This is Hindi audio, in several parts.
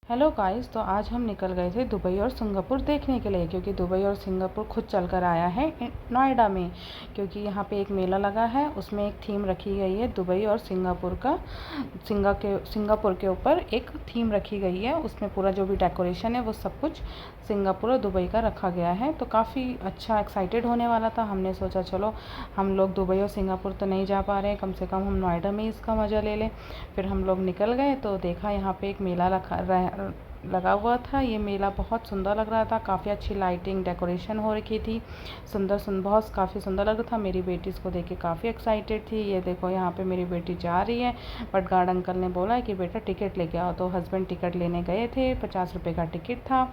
हेलो गाइस, तो आज हम निकल गए थे दुबई और सिंगापुर देखने के लिए, क्योंकि दुबई और सिंगापुर खुद चल कर आया है नोएडा में। क्योंकि यहाँ पे एक मेला लगा है, उसमें एक थीम रखी गई है दुबई और सिंगापुर का। सिंगापुर के ऊपर एक थीम रखी गई है, उसमें पूरा जो भी डेकोरेशन है वो सब कुछ सिंगापुर और दुबई का रखा गया है। तो काफ़ी अच्छा एक्साइटेड होने वाला था। हमने सोचा चलो हम लोग दुबई और सिंगापुर तो नहीं जा पा रहे हैं, कम से कम हम नोएडा में इसका मज़ा ले लें। फिर हम लोग निकल गए तो देखा यहाँ पे एक मेला लगा हुआ था। ये मेला बहुत सुंदर लग रहा था, काफ़ी अच्छी लाइटिंग डेकोरेशन हो रखी थी। बहुत काफ़ी सुंदर लग रहा था। मेरी बेटी इसको देख के काफ़ी एक्साइटेड थी। ये देखो यहाँ पे मेरी बेटी जा रही है, बट गार्ड अंकल ने बोला कि बेटा टिकट लेके आओ। तो हस्बैंड टिकट लेने गए थे, 50 रुपये का टिकट था।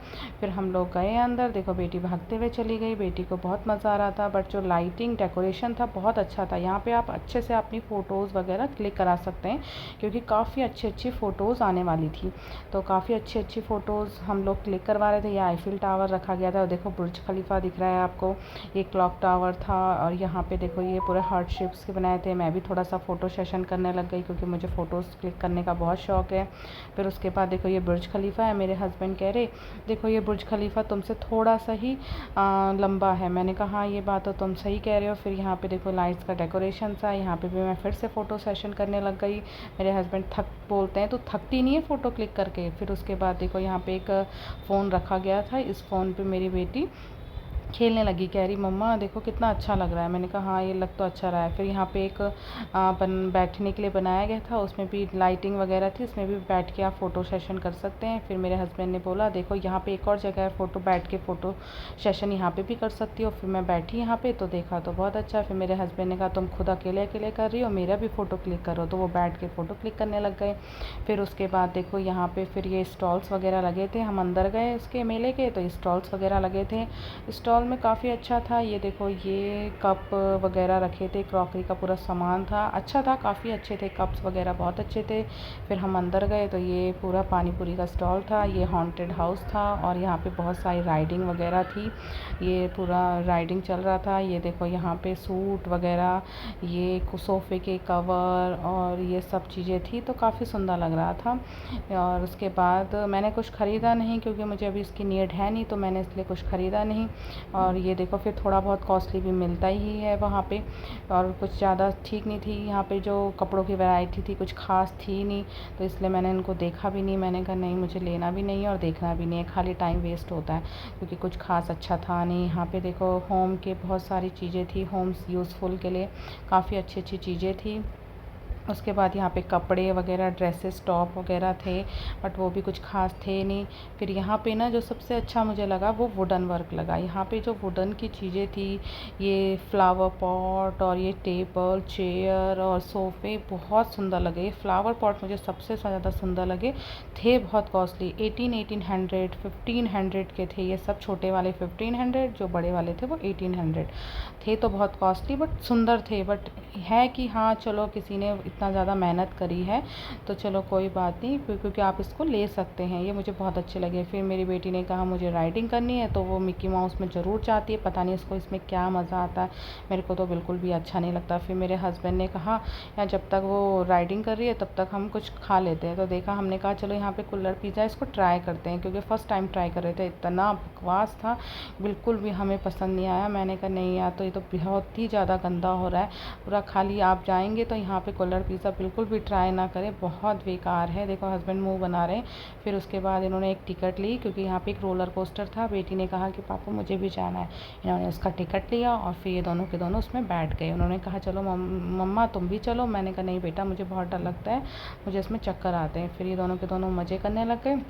फिर हम लोग गए अंदर, देखो बेटी भागते हुए चली गई। बेटी को बहुत मज़ा आ रहा था, बट जो लाइटिंग डेकोरेशन था बहुत अच्छा था। यहाँ पे आप अच्छे से अपनी फ़ोटोज़ वगैरह क्लिक करा सकते हैं, क्योंकि काफ़ी अच्छी अच्छी फ़ोटोज़ आने वाली थी। तो काफ़ी अच्छी अच्छी फ़ोटोज़ हम लोग क्लिक करवा रहे थे। ये आईफिल टावर रखा गया था, और देखो बुर्ज खलीफा दिख रहा है आपको। ये क्लॉक टावर था, और यहाँ पे देखो ये पूरे हार्ट शेप्स के बनाए थे। मैं भी थोड़ा सा फ़ोटो सेशन करने लग गई, क्योंकि मुझे फ़ोटोज़ क्लिक करने का बहुत शौक़ है। फिर उसके बाद देखो ये बुर्ज खलीफा है। मेरे हस्बैंड कह रहे देखो ये बुर्ज खलीफा तुमसे थोड़ा सा ही लंबा है। मैंने कहा हाँ ये बात तो तुम सही कह रहे हो। फिर यहाँ पे देखो लाइट्स का डेकोरेशन था। यहाँ पे भी मैं फिर से फ़ोटो सेशन करने लग गई। मेरे हस्बैंड बोलते हैं तो थकती नहीं है फ़ोटो क्लिक करके। फिर उसके बाद देखो यहाँ पे एक फ़ोन रखा गया था। इस फ़ोन पे मेरी बेटी खेलने लगी, कह रही मम्मा देखो कितना अच्छा लग रहा है। मैंने कहा हाँ ये लग तो अच्छा रहा है। फिर यहाँ पे एक बैठने के लिए बनाया गया था, उसमें भी लाइटिंग वगैरह थी, उसमें भी बैठ के आप फ़ोटो सेशन कर सकते हैं। फिर मेरे हस्बैंड ने बोला देखो यहाँ पे एक और जगह है, बैठ के फ़ोटो सेशन यहाँ पे भी कर सकती हो। फिर मैं बैठी यहाँ पे तो देखा तो बहुत अच्छा। फिर मेरे हस्बैंड ने कहा तुम खुद अकेले अकेले कर रही हो, मेरा भी फ़ोटो क्लिक करो। तो वो बैठ के फ़ोटो क्लिक करने लग गए। फिर उसके बाद देखो यहाँ पे फिर ये स्टॉल्स वगैरह लगे थे। हम अंदर गए इसके मेले के, तो स्टॉल्स वगैरह लगे थे। स्टॉल में काफ़ी अच्छा था। ये देखो ये कप वगैरह रखे थे, क्रॉकरी का पूरा सामान था, अच्छा था, काफ़ी अच्छे थे, कप्स वगैरह बहुत अच्छे थे। फिर हम अंदर गए तो ये पूरा पानी पूरी का स्टॉल था। ये हॉन्टेड हाउस था, और यहाँ पे बहुत सारी राइडिंग वगैरह थी। ये पूरा राइडिंग चल रहा था। ये देखो यहाँ पे सूट वगैरह, ये सोफ़े के कवर और ये सब चीज़ें थी, तो काफ़ी सुंदर लग रहा था। और उसके बाद मैंने कुछ ख़रीदा नहीं, क्योंकि मुझे अभी इसकी नीड है नहीं, तो मैंने इसलिए कुछ ख़रीदा नहीं। और ये देखो फिर थोड़ा बहुत कॉस्टली भी मिलता ही है वहाँ पे, और कुछ ज़्यादा ठीक नहीं थी। यहाँ पे जो कपड़ों की वैरायटी थी कुछ ख़ास थी नहीं, तो इसलिए मैंने इनको देखा भी नहीं। मैंने कहा नहीं मुझे लेना भी नहीं है और देखना भी नहीं है, खाली टाइम वेस्ट होता है, क्योंकि कुछ ख़ास अच्छा था नहीं। यहाँ पे देखो होम के बहुत सारी चीज़ें थी, होम्स यूज़फुल के लिए काफ़ी अच्छी अच्छी चीज़ें थी। उसके बाद यहाँ पे कपड़े वगैरह, ड्रेसेस, टॉप वगैरह थे, बट वो भी कुछ ख़ास थे नहीं। फिर यहाँ पे ना जो सबसे अच्छा मुझे लगा वो वुडन वर्क लगा। यहाँ पे जो वुडन की चीज़ें थी, ये फ्लावर पॉट और ये टेबल, चेयर और सोफ़े बहुत सुंदर लगे। ये फ्लावर पॉट मुझे सबसे ज़्यादा सुंदर लगे, थे बहुत कॉस्टली, 1800 1500 के थे। ये सब छोटे वाले 1500, जो बड़े वाले थे वो 1800 थे। तो बहुत कॉस्टली बट सुंदर थे। बट है कि हाँ चलो किसी ने इतना ज़्यादा मेहनत करी है, तो चलो कोई बात नहीं, क्योंकि आप इसको ले सकते हैं। ये मुझे बहुत अच्छे लगे। फिर मेरी बेटी ने कहा मुझे राइडिंग करनी है, तो वो मिक्की माउस में ज़रूर चाहती है, पता नहीं इसको इसमें क्या मज़ा आता है, मेरे को तो बिल्कुल भी अच्छा नहीं लगता। फिर मेरे हस्बैंड ने कहा यार जब तक वो राइडिंग कर रही है तब तक हम कुछ खा लेते हैं। तो देखा, हमने कहा चलो यहाँ पे कुल्हड़ पिज़्ज़ा इसको ट्राई करते हैं, क्योंकि फ़र्स्ट टाइम ट्राई कर रहे थे। इतना बकवास था, बिल्कुल भी हमें पसंद नहीं आया। मैंने कहा नहीं यार, तो ये तो बहुत ही ज़्यादा गंदा हो रहा है पूरा। खाली आप जाएंगे तो यहाँ पे कुल्हड़ पिज़्ज़ा बिल्कुल भी ट्राई ना करें, बहुत बेकार है। देखो हस्बैंड मुंह बना रहे हैं। फिर उसके बाद इन्होंने एक टिकट ली, क्योंकि यहाँ पे एक रोलर कोस्टर था। बेटी ने कहा कि पापा मुझे भी जाना है। इन्होंने उसका टिकट लिया, और फिर ये दोनों के दोनों उसमें बैठ गए। उन्होंने कहा चलो मम्मा तुम भी चलो। मैंने कहा नहीं बेटा, मुझे बहुत डर लगता है, मुझे इसमें चक्कर आते हैं। फिर ये दोनों के दोनों मज़े करने लग गए,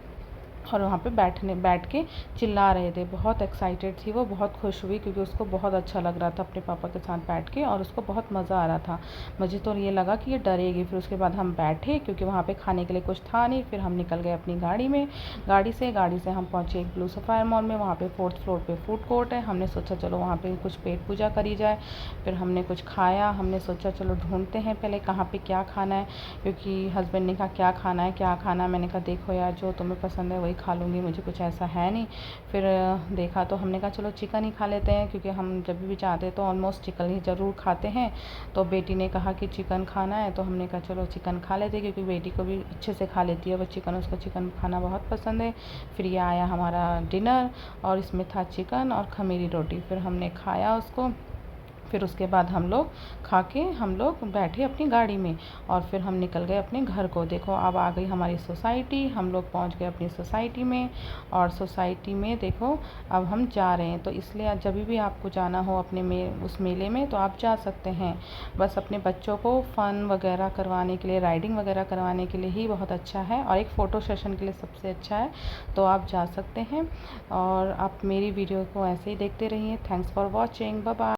और वहाँ पे बैठ के चिल्ला रहे थे। बहुत एक्साइटेड थी वो, बहुत खुश हुई, क्योंकि उसको बहुत अच्छा लग रहा था अपने पापा के साथ बैठ के, और उसको बहुत मज़ा आ रहा था। मुझे तो ये लगा कि ये डरेगी। फिर उसके बाद हम बैठे, क्योंकि वहाँ पे खाने के लिए कुछ था नहीं। फिर हम निकल गए अपनी गाड़ी में। गाड़ी से हम पहुँचे एक ब्लू सफ़ायर मॉल में। वहाँ पे 4th फ्लोर पे फूड कोर्ट है। हमने सोचा चलो वहाँ पे कुछ पेट पूजा करी जाए। फिर हमने कुछ खाया। हमने सोचा चलो ढूंढते हैं पहले कहाँ पे क्या खाना है, क्योंकि हस्बैंड ने कहा क्या खाना है क्या खाना है। मैंने कहा देखो यार जो तुम्हें पसंद है वही वही खा लूँगी, मुझे कुछ ऐसा है नहीं। फिर देखा तो हमने कहा चलो चिकन ही खा लेते हैं, क्योंकि हम जब भी चाहते हैं तो ऑलमोस्ट चिकन ही ज़रूर खाते हैं। तो बेटी ने कहा कि चिकन खाना है, तो हमने कहा चलो चिकन खा लेते हैं, क्योंकि बेटी को भी अच्छे से खा लेती है वो चिकन, उसको चिकन खाना बहुत पसंद है। फिर ये आया हमारा डिनर और इसमें था चिकन और खमीरी रोटी। फिर हमने खाया उसको, फिर उसके बाद हम लोग खा के हम लोग बैठे अपनी गाड़ी में और फिर हम निकल गए अपने घर को। देखो अब आ गई हमारी सोसाइटी, हम लोग पहुंच गए अपनी सोसाइटी में और सोसाइटी में देखो अब हम जा रहे हैं। तो इसलिए जब भी आपको जाना हो अपने उस मेले में तो आप जा सकते हैं। बस अपने बच्चों को फ़न वगैरह करवाने के लिए, राइडिंग वगैरह करवाने के लिए ही बहुत अच्छा है और एक फ़ोटो सेशन के लिए सबसे अच्छा है। तो आप जा सकते हैं और आप मेरी वीडियो को ऐसे ही देखते रहिए। Thanks for watching, bye bye.